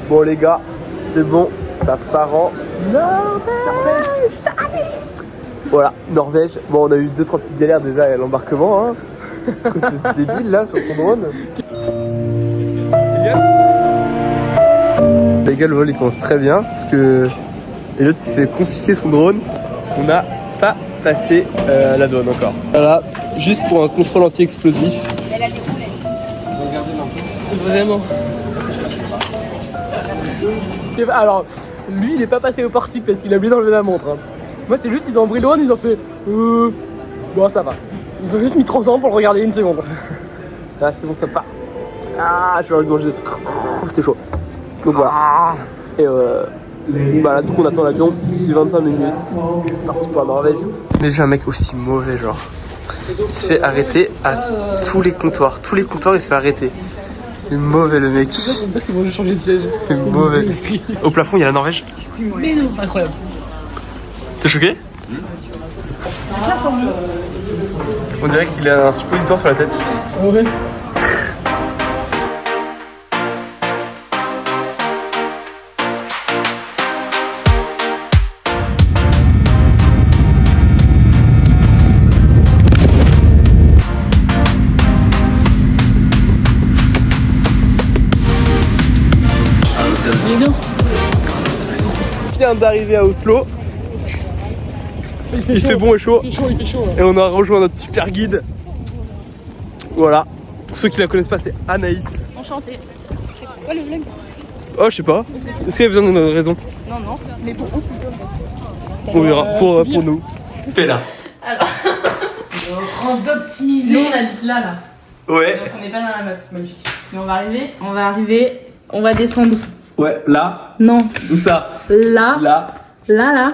Bon les gars, c'est bon, ça part en Norvège. Voilà, Norvège. Bon, on a eu 2-3 petites galères déjà à l'embarquement, hein. À cause de ce débile là sur son drone. Les gars, le vol il commence très bien parce que Elliot s'est fait confisquer son drone. On n'a pas passé la douane encore. Voilà, juste pour un contrôle anti-explosif. Elle a des roulettes. Regardez l'enjeu. Vraiment. Alors, lui il est pas passé au portique parce qu'il a oublié d'enlever la montre. Hein. Moi c'est juste, ils ont pris le drone, ils ont fait bon ça va. Ils ont juste mis 3 ans pour le regarder une seconde. Ah c'est bon, ça part. Ah, je vais envie de manger des trucs. C'est chaud. Donc voilà. Et bah là, donc on attend l'avion, c'est 25 minutes. C'est parti pour la Norvège. Mais j'ai un mec aussi mauvais, genre. Il se fait arrêter à tous les comptoirs. Tous les comptoirs, il se fait arrêter. Il est mauvais le mec. Ça veut dire qu'ils vont changer de siège. Il est mauvais. Au plafond, il y a la Norvège. Mais non, incroyable. T'es choqué? On dirait qu'il a un suppositoire sur la tête. Ouais. On vient d'arriver à Oslo. Il fait bon et chaud. Il fait chaud. Ouais. Et on a rejoint notre super guide. Voilà. Pour ceux qui la connaissent pas, c'est Anaïs. Enchantée. C'est quoi le vlog? Oh, je sais pas. Est-ce qu'il y a besoin de notre raison? Non, non. Mais pour où plutôt? On verra. Pour nous. T'es là. Alors. Rang d'optimiser. Nous on habite là. Ouais. Donc on n'est pas dans la map. Magnifique. Mais on va arriver. On va descendre. Ouais, là. Non. Où ça? Là. Là.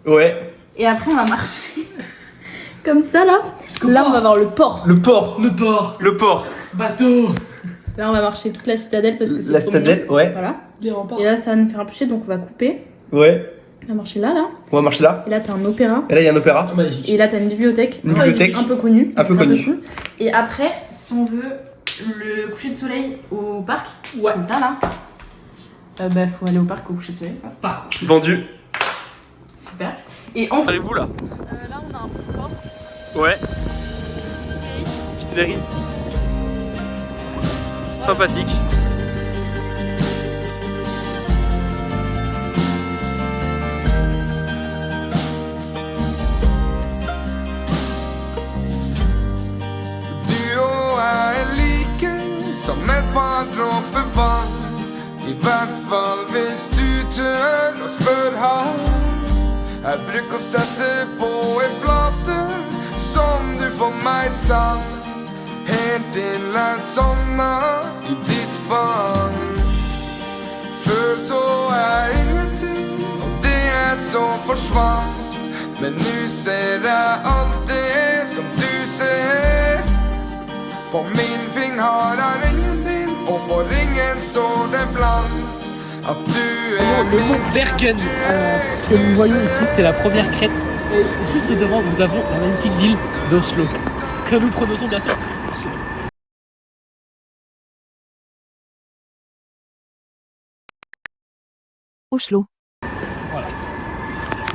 Ouais. Et après on va marcher. Comme ça là. Là on va voir le port. Le port. Le port. Bateau. Là on va marcher toute la citadelle parce que c'est La trop citadelle, mignon. ouais. Voilà. Les remparts. Et là ça va nous faire un peu chier donc on va couper. Ouais. On va marcher là. On va marcher là. Et là t'as un opéra. Et là, il y a un opéra. Magnifique. Et là t'as une bibliothèque. Une bibliothèque. Un peu connue. Un peu connue. cool. Et après si on veut le coucher de soleil au parc. Ouais. C'est ça là. Bah faut aller au parc au coucher de soleil. Quoi. Vendu. Super. Et entre. Savez-vous là? Là on a un petit port. Ouais. Petite mairie. Sympathique. Du og jeg er like som et par dråper vann. I hvert fall hvis du tør å spørre han. Jeg bruker å sette på en plate som du får meg sann. Helt til jeg sovner i ditt fang. Før så jeg ingenting, og det er så forsvant. Men nå ser jeg alt det som du ser. På min finger har jeg ringen din, og på ringen står det blankt at du er Le mont Bergen que nous voyons ici, c'est la première crête. Et juste devant, nous avons la magnifique ville d'Oslo. Que nous prononçons bien sûr Oslo. Oslo.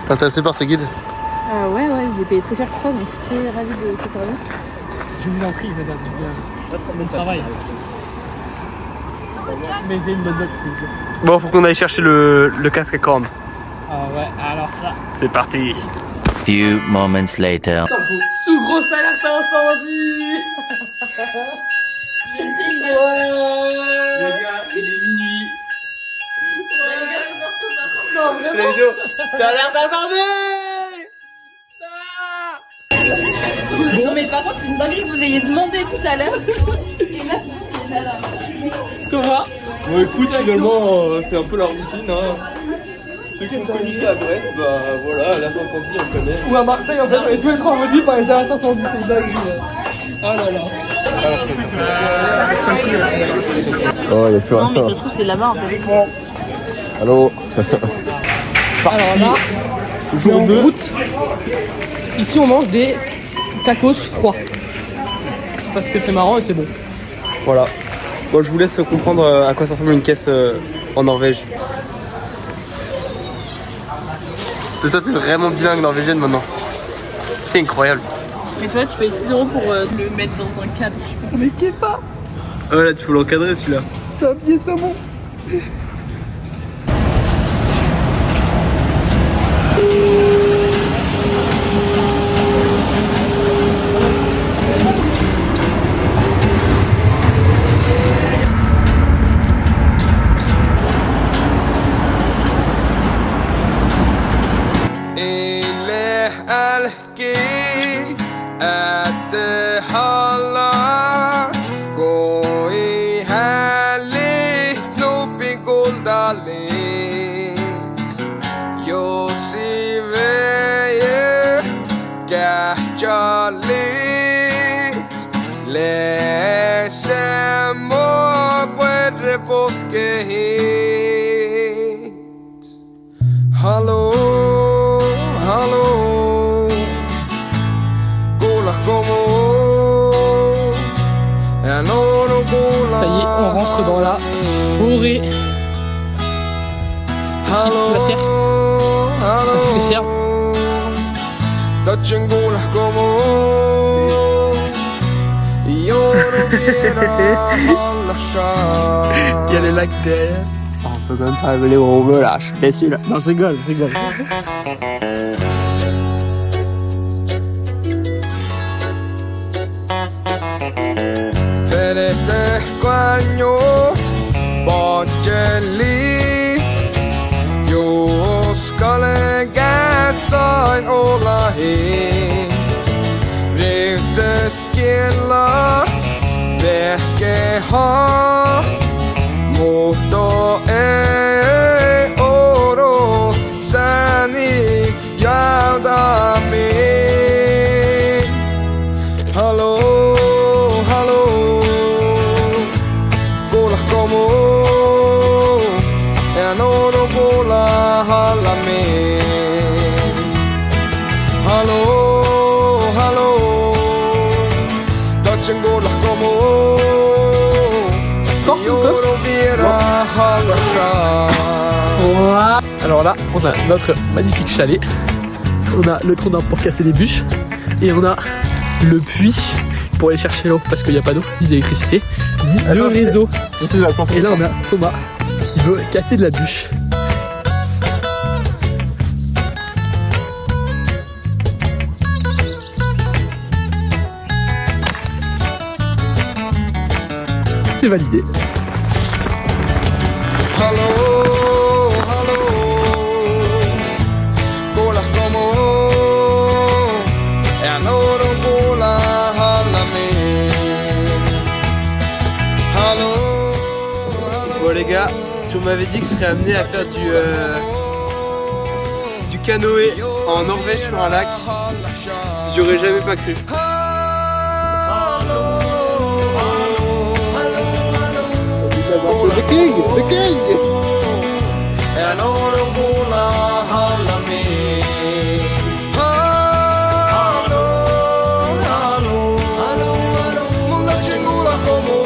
T'es intéressé par ce guide? Ouais, j'ai payé très cher pour ça donc je suis très ravie de ce service. Je vous en prie, madame. C'est mon travail. Mettez une bonne note, s'il vous plaît. Bon, faut qu'on aille chercher le casque à cornes. Ah ouais, alors ça. C'est parti. Few moments later. Sous grosse alerte incendie. Les gars, il est minuit. Non, La vraiment. vidéo. T'as alerte incendie. Non mais par contre c'est une dinguerie que vous ayez demandé tout à l'heure. Et là c'est là. Comment? Bon, écoute, finalement, c'est un peu la routine. Hein. Ceux qui ont connu ça à Brest, bah voilà, alerte incendie, on connaît. Ou à Marseille, en fait, on est tous les trois motivés par les alertes incendies, c'est une dinguerie. Oh là là. Oh, il y a plus Non mais ça se trouve c'est là-bas en fait. Allô. Alors là, Jour en 2. route. Ici on mange des tacos froids. Parce que c'est marrant et c'est bon. Voilà. Bon, je vous laisse comprendre à quoi ça ressemble une caisse en Norvège. Toi, t'es vraiment bilingue norvégienne maintenant. C'est incroyable. Mais tu vois, tu payes 6 € pour le mettre dans un cadre, je pense. Mais c'est pas. Ah ouais, là, tu faut l'encadrer celui-là. C'est un billet saumon. Hallå, hallå, Gola como Ça y est, on rentre dans la forêt. Hallå, Claire. Dutchen Gola como Io non Il y a les lacs derrière. On peut même pas aller où on veut là, je suis déçu là. Non, je rigole, je rigole. Vedette guagnot Botjeli Jos kollega sain olla hit Ryhtöskiellä Vehke ha Mutta ei odo Säni jauda min Hallå, hallå Gola como En oro gola halla min Hallå, hallå Dutchen gola como Alors là, on a notre magnifique chalet. On a le trou d'arbre pour casser les bûches. Et on a le puits pour aller chercher l'eau parce qu'il n'y a pas d'eau, ni d'électricité, ni de réseau. Et là, on a Thomas qui veut casser de la bûche. C'est validé. Hallå, hallå Gola como En oro gola halla min Hallå, Bon les gars, si on m'avait dit que je serais amené à faire du canoë en Norvège sur un lac, j'aurais jamais pas cru. Le king, le king. En oro gola halla min Hallå, hallå Mun Dutchen gola como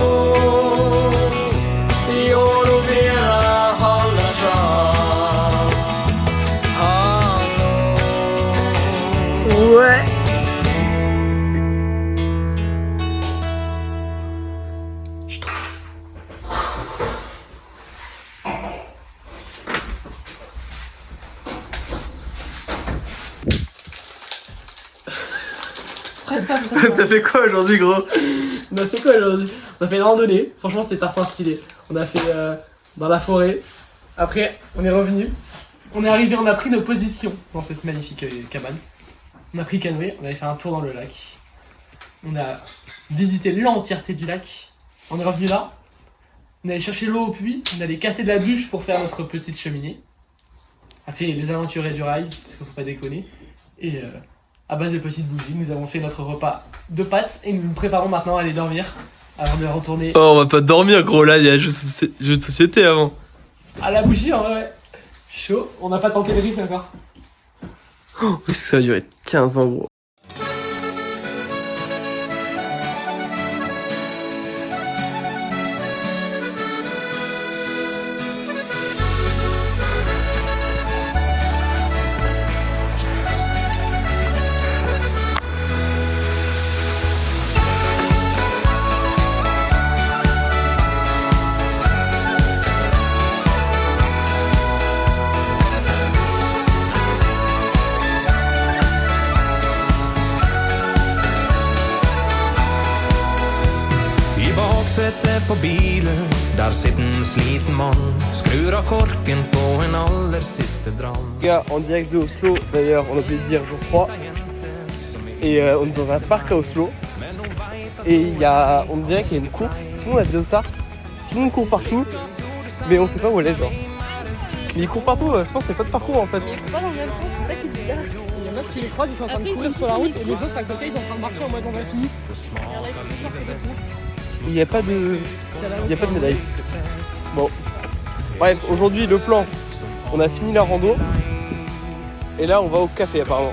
Io vera halla sham Hallå Ouais. T'as fait quoi aujourd'hui gros? On a fait quoi aujourd'hui? On a fait une randonnée, franchement c'était parfois stylé. On a fait dans la forêt, après on est revenu, on est arrivé, on a pris nos positions dans cette magnifique cabane. On a pris canoë, on avait fait un tour dans le lac. On a visité l'entièreté du lac. On est revenu là, on allait chercher l'eau au puits, on allait casser de la bûche pour faire notre petite cheminée. On a fait les aventuriers du rail, parce qu'il faut pas déconner. Et à base de petites bougies, nous avons fait notre repas de pâtes et nous nous préparons maintenant à aller dormir avant de retourner Oh, on va pas dormir gros, là il y a jeu de société avant. à la bougie en vrai. Chaud, on n'a pas tenté le risque encore. Oh, parce que ça va durer 15 ans gros. på bilen, der sitter en sliten mann. Skrur av korken på en aller siste dram. Les gars, en direct de Oslo, d'ailleurs, on a oublié de dire jour 3. Et on est dans un parc à Oslo. Et on dirait qu'il y a une course. Tout le monde a des dossards. Tout le monde court partout. Mais on sait pas où elle est, genre. Mais ils courent partout, je pense qu'il n'y a pas de parcours en fait. Pas dans le même sens, c'est ça qui est bizarre. Il y en a qui les croisent, ils sont en train de courir sur la route et les autres à côté ils sont en train de marcher en mode on va finir. Il n'y a pas de médaille. Bon. Bref, aujourd'hui le plan, on a fini la rando. Et là on va au café apparemment.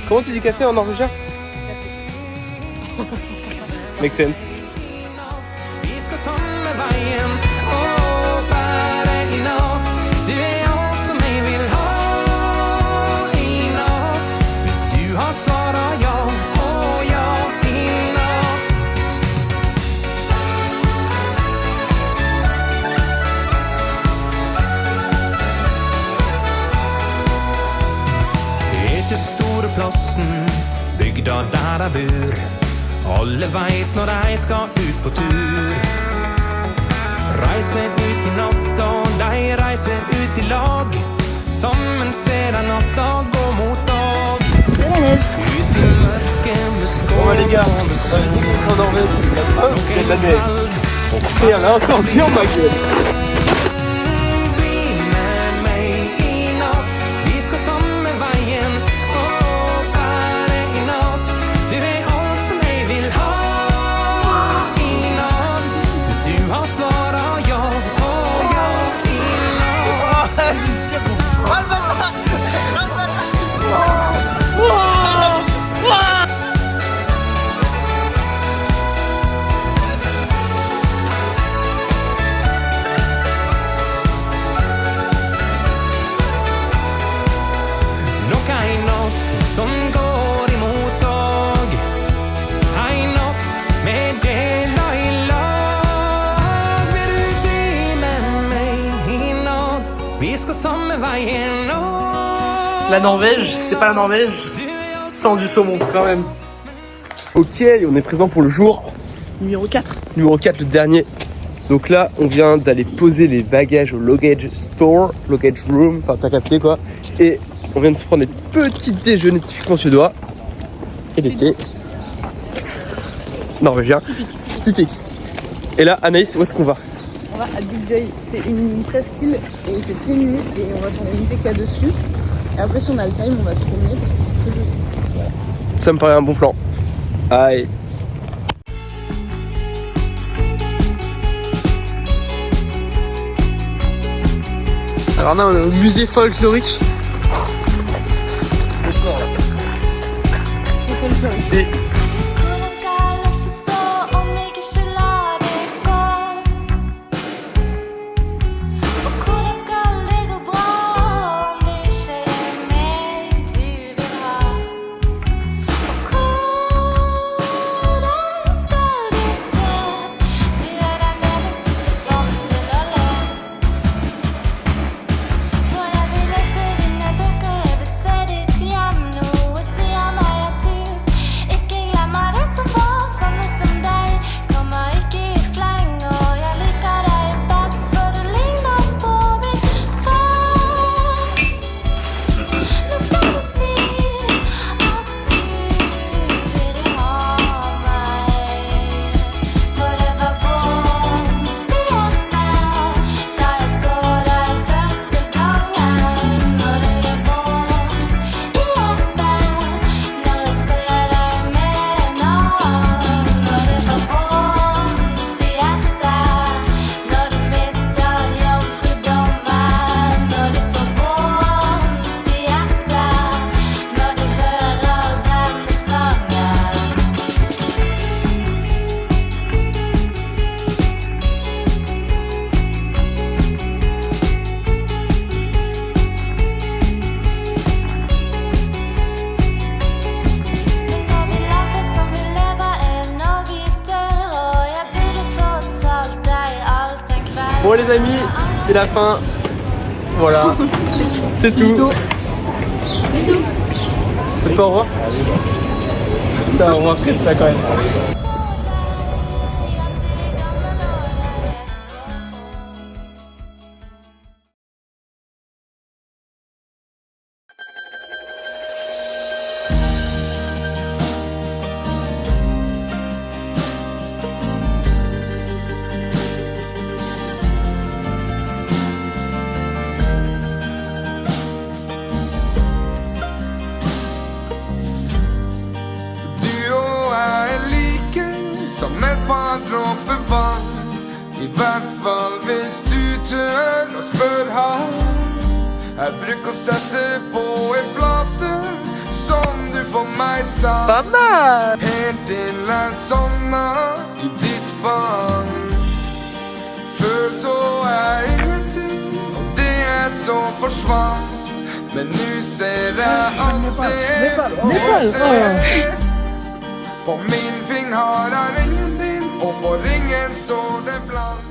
Comment tu dis café en norvégien? Make sense. Vi skal samme veien, og bare i natt. Du alt som jeg vil ha i natt. Hvis du har svaret ja, og ja i natt. Det er ikke store plassen, bygda der jeg bor. Alle vet når de skal ut på tur. Reiser ut i natta, de reiser ut i lag. Sammen ser de natta gå mot dag. Ut i mørket med Bon bah les skål gars, og med sol. en Norvège, c'est la neige. Et elle a encore dit en ma gueule. Bli med meg i natt. Vi skal samme veien, og bare i natt. Du alt som jeg vil ha i natt. Hvis du har svaret ja, og ja i natt. Nok en natt som går imot dag. En natt med deler i lag. Vil du bli med meg i natt? Vi skal samme veien nå. La Norvège, c'est pas la Norvège sans du saumon quand même. Ok, on est présent pour le jour Numéro 4. numéro 4, le dernier. Donc là, on vient d'aller poser les bagages au luggage store, luggage room, enfin t'as capté quoi. Et on vient de se prendre des petits déjeuners typiquement suédois. Et l'été norvégien. Typique. Et là, Anaïs, où est-ce qu'on va? On va à Big Joy, c'est une presqu'île et c'est très mini et on va faire les musées qu'il y a dessus. Et après si on a le time, on va se promener parce que c'est très joli. Ça me paraît un bon plan. Allez. Alors là on est au musée folklorique. Et Bon les amis, c'est la fin. Voilà. C'est tout. C'est pas au revoir. C'est au revoir, ça quand même. par dråpe vann. I hvert fall hvis du tør å spør han. Jeg bruker å sette på en plate som du for meg sa. Helt til jeg sovna i ditt fang. Før så jeg ingenting, og det jeg så forsvant. Men nå ser jeg alt det du ser. På min finger har jeg ringen din, og på ringen står det blant.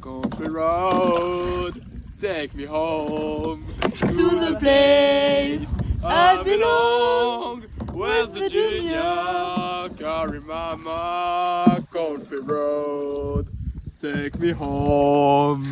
Country road, take me home To the place I belong. West Virginia, carry mama. Country road, take me home.